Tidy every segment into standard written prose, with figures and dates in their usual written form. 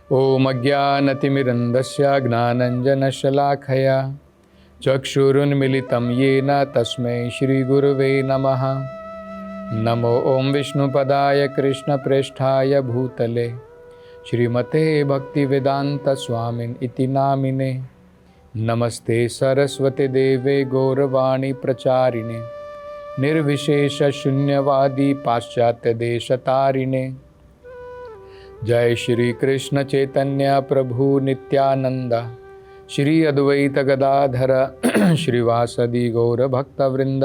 ॐ अज्ञानतिमिरन्धस्य ज्ञानञ्जनशलाखया चक्षुरुन्मिलितं येन तस्मै श्रीगुरुवे नमः। नमो ॐ विष्णुपदाय कृष्णप्रेष्ठाय भूतले श्रीमते भक्तिवेदान्तस्वामिन् इति नामिने। नमस्ते सरस्वती देवे गौरवाणी प्रचारिणे निर्विशेषशून्यवादी पाश्चात्यदेशतारिणे। जय श्री कृष्ण चैतन्य प्रभु नित्यानंद श्री अद्वैत गदाधर श्रीवासदि गौर भक्तवृंद।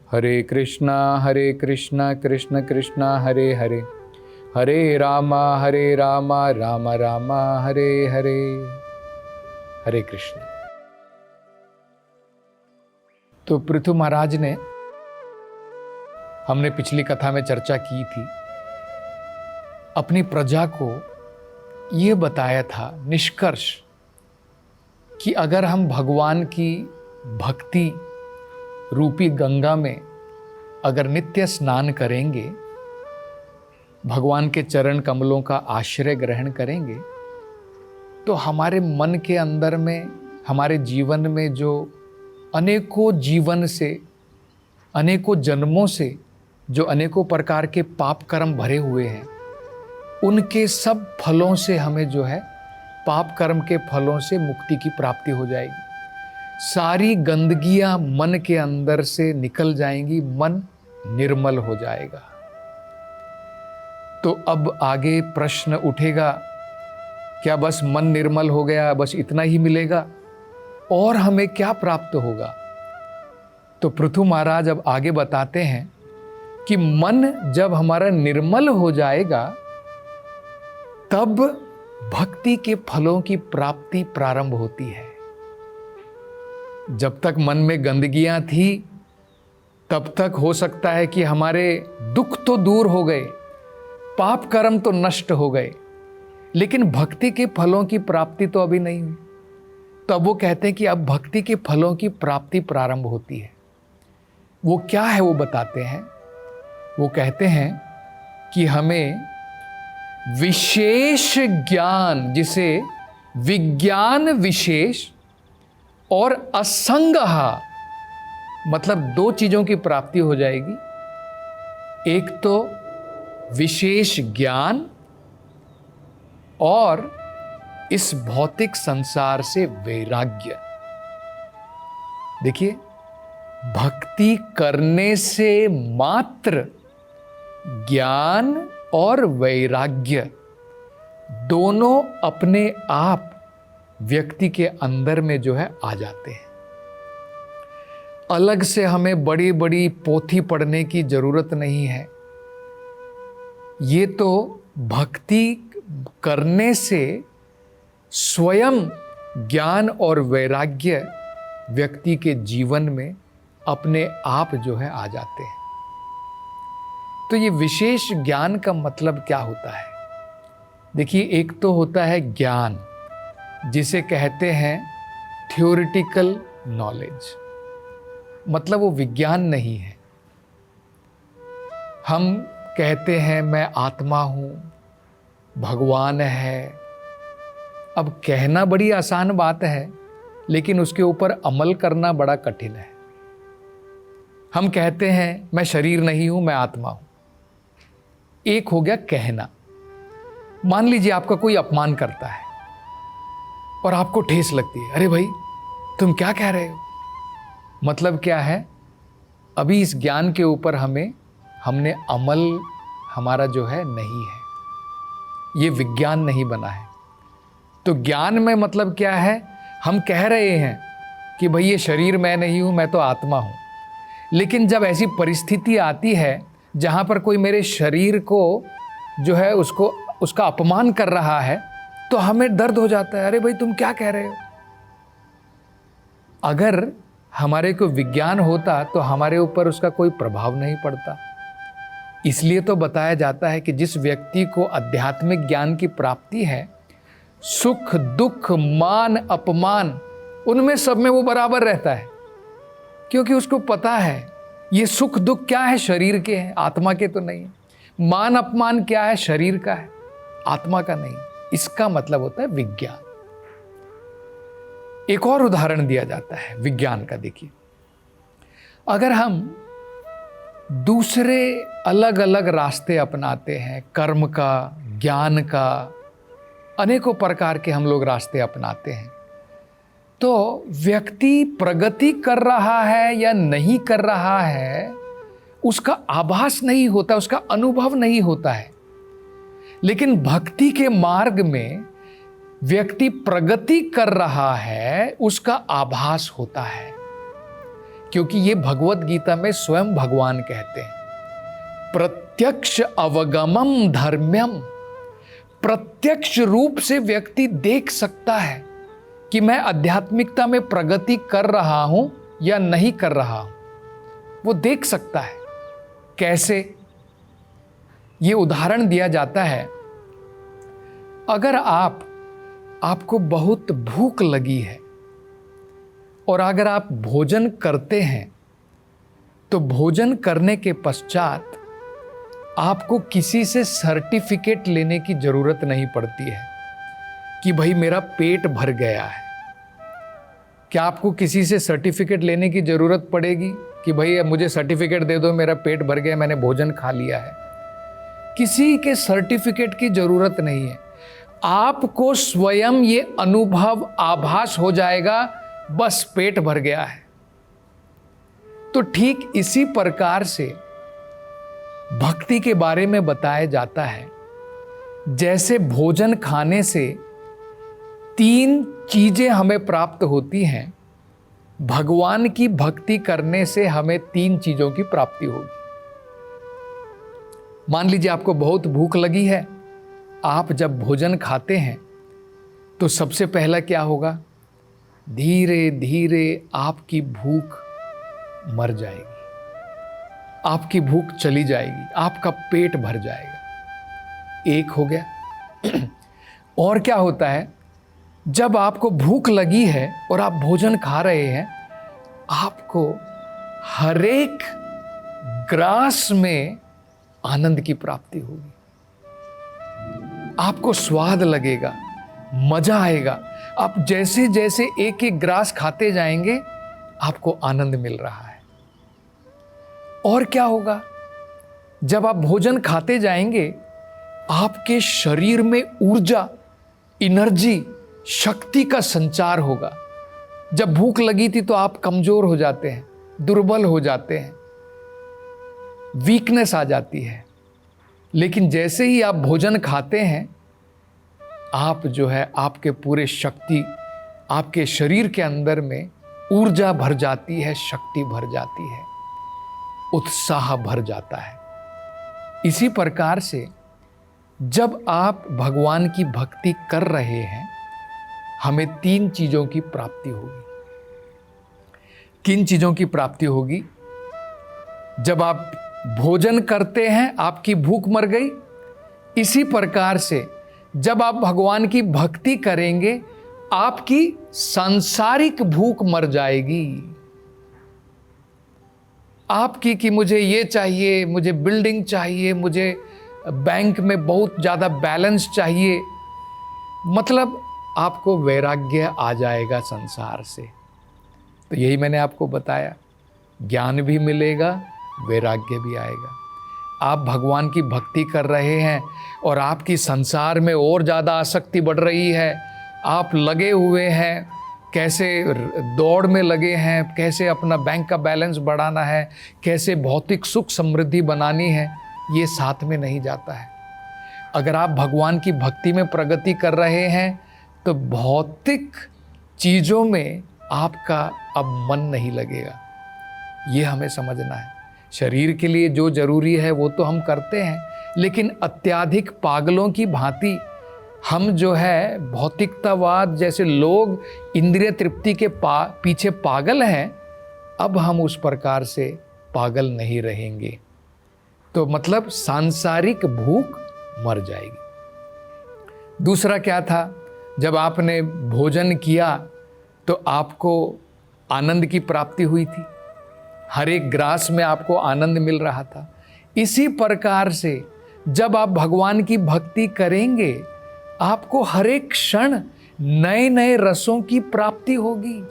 हरे कृष्णा कृष्ण कृष्ण हरे हरे, हरे राम राम राम हरे हरे। हरे कृष्ण। तो पृथु महाराज ने, हमने पिछली कथा में चर्चा की थी, अपनी प्रजा को ये बताया था निष्कर्ष कि अगर हम भगवान की भक्ति रूपी गंगा में अगर नित्य स्नान करेंगे, भगवान के चरण कमलों का आश्रय ग्रहण करेंगे, तो हमारे मन के अंदर में, हमारे जीवन में जो अनेकों जीवन से, अनेकों जन्मों से जो अनेकों प्रकार के पाप कर्म भरे हुए हैं, उनके सब फलों से हमें जो है, पाप कर्म के फलों से मुक्ति की प्राप्ति हो जाएगी। सारी गंदगियां मन के अंदर से निकल जाएंगी, मन निर्मल हो जाएगा। तो अब आगे प्रश्न उठेगा, क्या बस मन निर्मल हो गया, बस इतना ही मिलेगा और हमें क्या प्राप्त होगा? तो पृथु महाराज अब आगे बताते हैं कि मन जब हमारा निर्मल हो जाएगा, तब भक्ति के फलों की प्राप्ति प्रारंभ होती है। जब तक मन में गंदगियां थी, तब तक हो सकता है कि हमारे दुख तो दूर हो गए, पाप कर्म तो नष्ट हो गए, लेकिन भक्ति के फलों की प्राप्ति तो अभी नहीं हुई। तो अब वो कहते हैं कि अब भक्ति के फलों की प्राप्ति प्रारंभ होती है। वो क्या है वो बताते हैं। वो कहते हैं कि हमें विशेष ज्ञान, जिसे विज्ञान विशेष और असंगहा, मतलब दो चीजों की प्राप्ति हो जाएगी। एक तो विशेष ज्ञान और इस भौतिक संसार से वैराग्य। देखिए, भक्ति करने से मात्र ज्ञान और वैराग्य दोनों अपने आप व्यक्ति के अंदर में जो है आ जाते हैं। अलग से हमें बड़ी बड़ी पोथी पढ़ने की जरूरत नहीं है। ये तो भक्ति करने से स्वयं ज्ञान और वैराग्य व्यक्ति के जीवन में अपने आप जो है आ जाते हैं। तो ये विशेष ज्ञान का मतलब क्या होता है? देखिए, एक तो होता है ज्ञान, जिसे कहते हैं थ्योरेटिकल नॉलेज, मतलब वो विज्ञान नहीं है। हम कहते हैं मैं आत्मा हूं, भगवान है। अब कहना बड़ी आसान बात है, लेकिन उसके ऊपर अमल करना बड़ा कठिन है। हम कहते हैं मैं शरीर नहीं हूं, मैं आत्मा हूं। एक हो गया कहना। मान लीजिए आपका कोई अपमान करता है और आपको ठेस लगती है, अरे भाई तुम क्या कह रहे हो? मतलब क्या है? अभी इस ज्ञान के ऊपर हमने अमल हमारा जो है नहीं है, ये विज्ञान नहीं बना है। तो ज्ञान में मतलब क्या है? हम कह रहे हैं कि भाई ये शरीर मैं नहीं हूं, मैं तो आत्मा हूं। लेकिन जब ऐसी परिस्थिति आती है जहां पर कोई मेरे शरीर को जो है उसका अपमान कर रहा है, तो हमें दर्द हो जाता है, अरे भाई तुम क्या कह रहे हो? अगर हमारे को विज्ञान होता तो हमारे ऊपर उसका कोई प्रभाव नहीं पड़ता। इसलिए तो बताया जाता है कि जिस व्यक्ति को आध्यात्मिक ज्ञान की प्राप्ति है, सुख दुख मान अपमान उनमें सब में वो बराबर रहता है, क्योंकि उसको पता है ये सुख दुख क्या है, शरीर के हैं, आत्मा के तो नहीं। मान अपमान क्या है, शरीर का है, आत्मा का नहीं। इसका मतलब होता है विज्ञान। एक और उदाहरण दिया जाता है विज्ञान का। देखिए, अगर हम दूसरे अलग अलग रास्ते अपनाते हैं, कर्म का, ज्ञान का, अनेकों प्रकार के हम लोग रास्ते अपनाते हैं, तो व्यक्ति प्रगति कर रहा है या नहीं कर रहा है उसका आभास नहीं होता, उसका अनुभव नहीं होता है। लेकिन भक्ति के मार्ग में व्यक्ति प्रगति कर रहा है, उसका आभास होता है। क्योंकि ये भगवत गीता में स्वयं भगवान कहते हैं, प्रत्यक्ष अवगमम धर्म्यम। प्रत्यक्ष रूप से व्यक्ति देख सकता है कि मैं आध्यात्मिकता में प्रगति कर रहा हूं या नहीं कर रहा हूं। वो देख सकता है। कैसे? ये उदाहरण दिया जाता है, अगर आपको बहुत भूख लगी है और अगर आप भोजन करते हैं, तो भोजन करने के पश्चात आपको किसी से सर्टिफिकेट लेने की जरूरत नहीं पड़ती है कि भाई मेरा पेट भर गया है। क्या आपको किसी से सर्टिफिकेट लेने की जरूरत पड़ेगी कि भाई मुझे सर्टिफिकेट दे दो, मेरा पेट भर गया, मैंने भोजन खा लिया है? किसी के सर्टिफिकेट की जरूरत नहीं है। आपको स्वयं ये अनुभव, आभास हो जाएगा, बस पेट भर गया है। तो ठीक इसी प्रकार से भक्ति के बारे में बताया जाता है, जैसे भोजन खाने से 3 चीजें हमें प्राप्त होती हैं, भगवान की भक्ति करने से हमें 3 चीजों की प्राप्ति होगी। मान लीजिए आपको बहुत भूख लगी है, आप जब भोजन खाते हैं तो सबसे पहला क्या होगा? धीरे धीरे आपकी भूख मर जाएगी, आपकी भूख चली जाएगी, आपका पेट भर जाएगा। एक हो गया। और क्या होता है, जब आपको भूख लगी है और आप भोजन खा रहे हैं, आपको हर एक ग्रास में आनंद की प्राप्ति होगी। आपको स्वाद लगेगा, मजा आएगा। आप जैसे जैसे एक एक ग्रास खाते जाएंगे, आपको आनंद मिल रहा है। और क्या होगा, जब आप भोजन खाते जाएंगे, आपके शरीर में ऊर्जा, एनर्जी, शक्ति का संचार होगा। जब भूख लगी थी तो आप कमजोर हो जाते हैं, दुर्बल हो जाते हैं, वीकनेस आ जाती है। लेकिन जैसे ही आप भोजन खाते हैं, आप जो है, आपके पूरे शक्ति, आपके शरीर के अंदर में ऊर्जा भर जाती है, शक्ति भर जाती है, उत्साह भर जाता है। इसी प्रकार से जब आप भगवान की भक्ति कर रहे हैं, हमें 3 चीजों की प्राप्ति होगी। किन चीजों की प्राप्ति होगी? जब आप भोजन करते हैं, आपकी भूख मर गई। इसी प्रकार से जब आप भगवान की भक्ति करेंगे, आपकी सांसारिक भूख मर जाएगी। आपकी कि मुझे ये चाहिए, मुझे बिल्डिंग चाहिए, मुझे बैंक में बहुत ज़्यादा बैलेंस चाहिए, मतलब आपको वैराग्य आ जाएगा संसार से। तो यही मैंने आपको बताया, ज्ञान भी मिलेगा, वैराग्य भी आएगा। आप भगवान की भक्ति कर रहे हैं और आपकी संसार में और ज़्यादा आसक्ति बढ़ रही है, आप लगे हुए हैं, कैसे दौड़ में लगे हैं, कैसे अपना बैंक का बैलेंस बढ़ाना है, कैसे भौतिक सुख समृद्धि बनानी है, ये साथ में नहीं जाता है। अगर आप भगवान की भक्ति में प्रगति कर रहे हैं, तो भौतिक चीज़ों में आपका अब मन नहीं लगेगा। ये हमें समझना है। शरीर के लिए जो जरूरी है वो तो हम करते हैं, लेकिन अत्याधिक पागलों की भांति हम जो है भौतिकतावाद जैसे लोग इंद्रिय तृप्ति के पीछे पागल हैं, अब हम उस प्रकार से पागल नहीं रहेंगे। तो मतलब सांसारिक भूख मर जाएगी। दूसरा क्या था, जब आपने भोजन किया तो आपको आनंद की प्राप्ति हुई थी, हर एक ग्रास में आपको आनंद मिल रहा था। इसी प्रकार से जब आप भगवान की भक्ति करेंगे, आपको हर एक क्षण नए नए रसों की प्राप्ति होगी।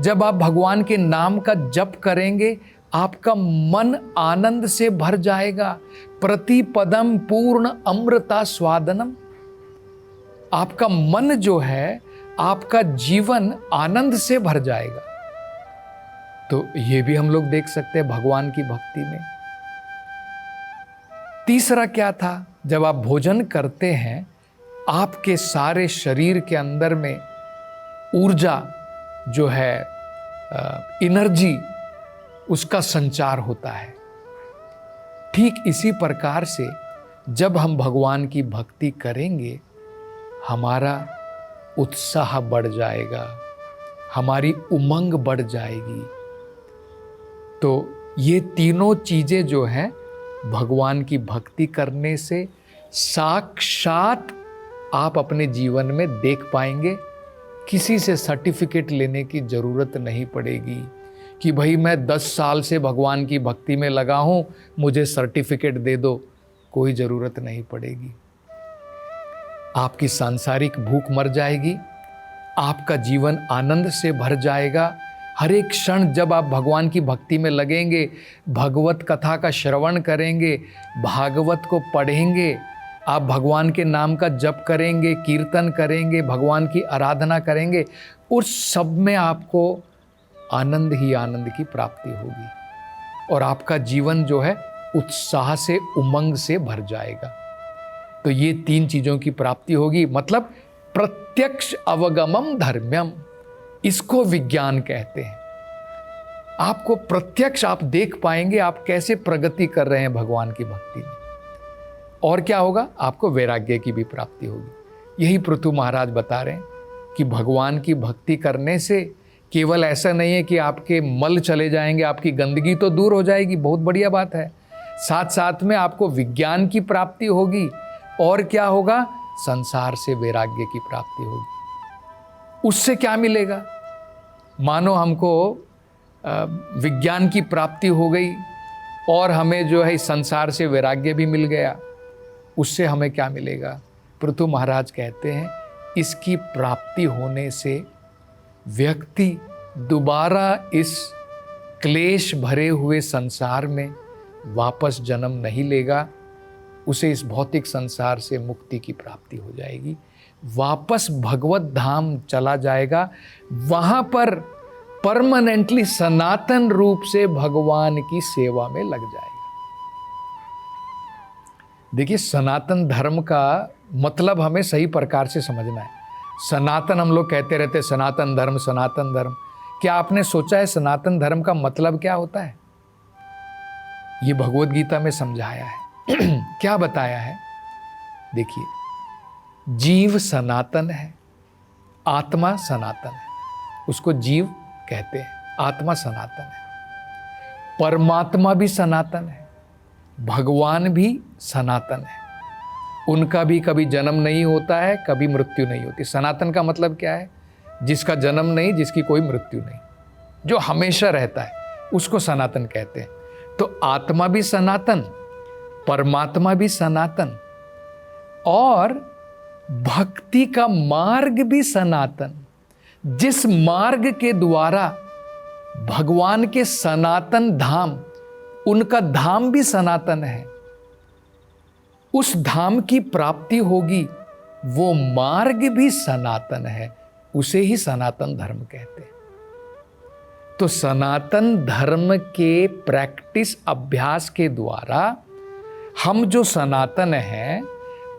जब आप भगवान के नाम का जप करेंगे, आपका मन आनंद से भर जाएगा। प्रतिपदम पूर्ण अमृता स्वादनम। आपका मन जो है, आपका जीवन आनंद से भर जाएगा। तो ये भी हम लोग देख सकते हैं भगवान की भक्ति में। तीसरा क्या था? जब आप भोजन करते हैं, आपके सारे शरीर के अंदर में ऊर्जा जो है, एनर्जी, उसका संचार होता है। ठीक इसी प्रकार से जब हम भगवान की भक्ति करेंगे, हमारा उत्साह बढ़ जाएगा, हमारी उमंग बढ़ जाएगी। तो ये तीनों चीजें जो हैं, भगवान की भक्ति करने से साक्षात आप अपने जीवन में देख पाएंगे। किसी से सर्टिफिकेट लेने की जरूरत नहीं पड़ेगी कि भाई मैं 10 साल से भगवान की भक्ति में लगा हूं, मुझे सर्टिफिकेट दे दो। कोई जरूरत नहीं पड़ेगी। आपकी सांसारिक भूख मर जाएगी, आपका जीवन आनंद से भर जाएगा। हर एक क्षण जब आप भगवान की भक्ति में लगेंगे, भगवत कथा का श्रवण करेंगे, भागवत को पढ़ेंगे, आप भगवान के नाम का जप करेंगे, कीर्तन करेंगे, भगवान की आराधना करेंगे, उस सब में आपको आनंद ही आनंद की प्राप्ति होगी और आपका जीवन जो है उत्साह से, उमंग से भर जाएगा। तो ये 3 चीजों की प्राप्ति होगी। मतलब प्रत्यक्ष अवगमम धर्म्यम, इसको विज्ञान कहते हैं। आपको प्रत्यक्ष आप देख पाएंगे आप कैसे प्रगति कर रहे हैं भगवान की भक्ति में। और क्या होगा? आपको वैराग्य की भी प्राप्ति होगी। यही पृथु महाराज बता रहे हैं कि भगवान की भक्ति करने से केवल ऐसा नहीं है कि आपके मल चले जाएंगे, आपकी गंदगी तो दूर हो जाएगी, बहुत बढ़िया बात है। साथ साथ में आपको विज्ञान की प्राप्ति होगी। और क्या होगा? संसार से वैराग्य की प्राप्ति होगी। उससे क्या मिलेगा? मानो हमको विज्ञान की प्राप्ति हो गई और हमें जो है इस संसार से वैराग्य भी मिल गया। उससे हमें क्या मिलेगा? पृथु महाराज कहते हैं, इसकी प्राप्ति होने से व्यक्ति दोबारा इस क्लेश भरे हुए संसार में वापस जन्म नहीं लेगा। उसे इस भौतिक संसार से मुक्ति की प्राप्ति हो जाएगी, वापस भगवत धाम चला जाएगा। वहां पर परमानेंटली सनातन रूप से भगवान की सेवा में लग जाएगा। देखिए, सनातन धर्म का मतलब हमें सही प्रकार से समझना है। सनातन हम लोग कहते रहते, सनातन धर्म, सनातन धर्म। क्या आपने सोचा है सनातन धर्म का मतलब क्या होता है? ये भगवत गीता में समझाया है। क्या बताया है? देखिए, जीव सनातन है, आत्मा सनातन है, उसको जीव कहते हैं, आत्मा सनातन है। परमात्मा भी सनातन है, भगवान भी सनातन है। उनका भी कभी जन्म नहीं होता है, कभी मृत्यु नहीं होती। सनातन का मतलब क्या है? जिसका जन्म नहीं, जिसकी कोई मृत्यु नहीं, जो हमेशा रहता है, उसको सनातन कहते हैं। तो आत्मा भी सनातन, परमात्मा भी सनातन, और भक्ति का मार्ग भी सनातन। जिस मार्ग के द्वारा भगवान के सनातन धाम, उनका धाम भी सनातन है, उस धाम की प्राप्ति होगी, वो मार्ग भी सनातन है, उसे ही सनातन धर्म कहते हैं। तो सनातन धर्म के प्रैक्टिस, अभ्यास के द्वारा हम जो सनातन हैं,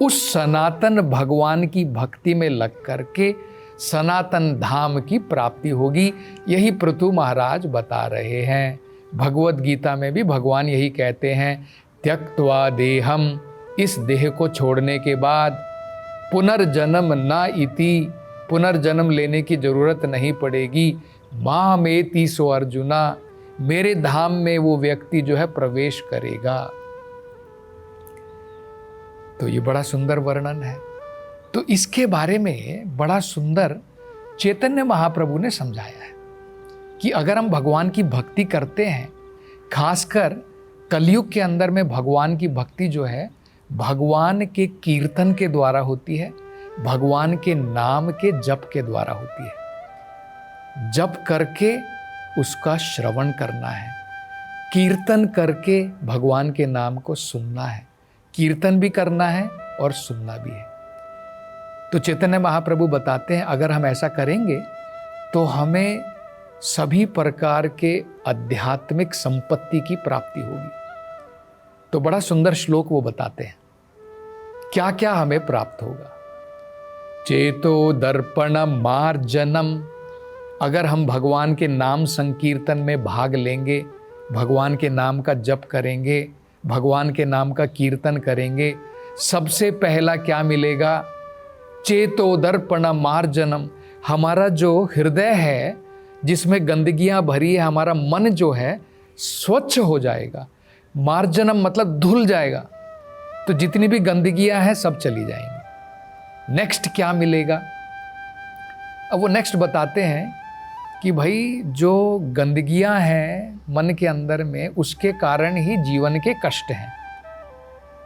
उस सनातन भगवान की भक्ति में लग करके सनातन धाम की प्राप्ति होगी। यही पृथु महाराज बता रहे हैं। भगवत गीता में भी भगवान यही कहते हैं, त्यक्त्वा देहम, इस देह को छोड़ने के बाद पुनर्जन्म न इति, पुनर्जन्म लेने की जरूरत नहीं पड़ेगी। मामेति सो अर्जुना, मेरे धाम में वो व्यक्ति जो है प्रवेश करेगा। तो ये बड़ा सुंदर वर्णन है। तो इसके बारे में बड़ा सुंदर चैतन्य महाप्रभु ने समझाया है कि अगर हम भगवान की भक्ति करते हैं, खासकर कलयुग के अंदर में भगवान की भक्ति जो है भगवान के कीर्तन के द्वारा होती है, भगवान के नाम के जप के द्वारा होती है। जप करके उसका श्रवण करना है, कीर्तन करके भगवान के नाम को सुनना है। कीर्तन भी करना है और सुनना भी है। तो चैतन्य महाप्रभु बताते हैं अगर हम ऐसा करेंगे तो हमें सभी प्रकार के आध्यात्मिक संपत्ति की प्राप्ति होगी। तो बड़ा सुंदर श्लोक वो बताते हैं क्या क्या हमें प्राप्त होगा। चेतो दर्पण मार्जनम, अगर हम भगवान के नाम संकीर्तन में भाग लेंगे, भगवान के नाम का जप करेंगे, भगवान के नाम का कीर्तन करेंगे, सबसे पहला क्या मिलेगा? चेतो दर्पण मार्जनम, हमारा जो हृदय है जिसमें गंदगियां भरी है, हमारा मन जो है स्वच्छ हो जाएगा। मार्जनम मतलब धुल जाएगा, तो जितनी भी गंदगियां हैं सब चली जाएंगी। नेक्स्ट क्या मिलेगा? अब वो नेक्स्ट बताते हैं कि भाई जो गंदगियां हैं मन के अंदर में, उसके कारण ही जीवन के कष्ट हैं।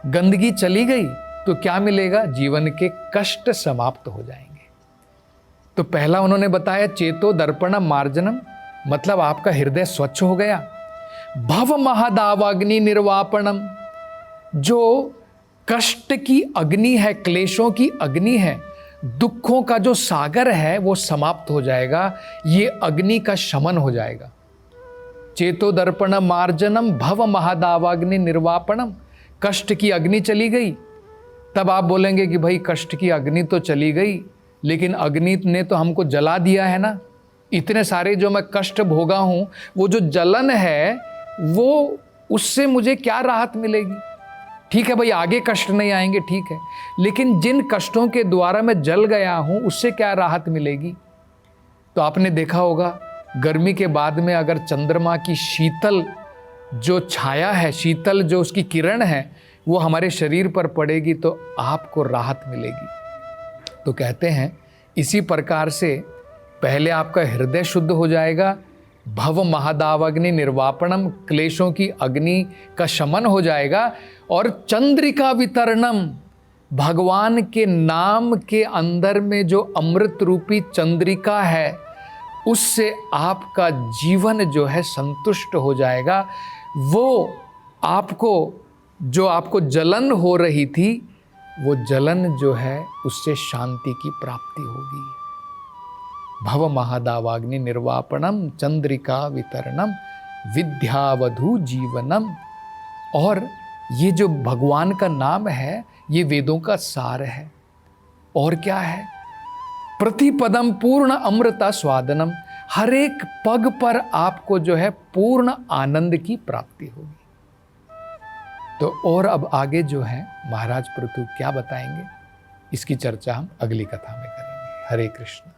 गंदगी चली गई तो क्या मिलेगा? जीवन के कष्ट समाप्त हो जाएंगे। तो पहला उन्होंने बताया चेतो दर्पण मार्जनम, मतलब आपका हृदय स्वच्छ हो गया। भव महादावाग्नि निर्वापणम, जो कष्ट की अग्नि है, क्लेशों की अग्नि है, दुखों का जो सागर है वो समाप्त हो जाएगा, ये अग्नि का शमन हो जाएगा। चेतो दर्पण मार्जनम भव महादावाग्नि निर्वापणम, कष्ट की अग्नि चली गई। तब आप बोलेंगे कि भाई कष्ट की अग्नि तो चली गई, लेकिन अग्नि ने तो हमको जला दिया है ना। इतने सारे जो मैं कष्ट भोगा हूं, वो जो जलन है वो, उससे मुझे क्या राहत मिलेगी? ठीक है भाई, आगे कष्ट नहीं आएंगे, ठीक है, लेकिन जिन कष्टों के द्वारा मैं जल गया हूं उससे क्या राहत मिलेगी? तो आपने देखा होगा गर्मी के बाद में अगर चंद्रमा की शीतल जो छाया है, शीतल जो उसकी किरण है, वो हमारे शरीर पर पड़ेगी तो आपको राहत मिलेगी। तो कहते हैं इसी प्रकार से पहले आपका हृदय शुद्ध हो जाएगा, भव महादावाग्नि निर्वापणम, क्लेशों की अग्नि का शमन हो जाएगा, और चंद्रिका वितरणम, भगवान के नाम के अंदर में जो अमृत रूपी चंद्रिका है उससे आपका जीवन जो है संतुष्ट हो जाएगा। वो आपको, जो आपको जलन हो रही थी, वो जलन जो है उससे शांति की प्राप्ति होगी। भव महादावाग्नि निर्वापणम चंद्रिका वितरणम विद्यावधु जीवनम। और ये जो भगवान का नाम है ये वेदों का सार है। और क्या है? प्रतिपदम पूर्ण अमृता स्वादनम, हर एक पग पर आपको जो है पूर्ण आनंद की प्राप्ति होगी। तो और अब आगे जो है महाराज पृथु क्या बताएंगे, इसकी चर्चा हम अगली कथा में करेंगे। हरे कृष्ण।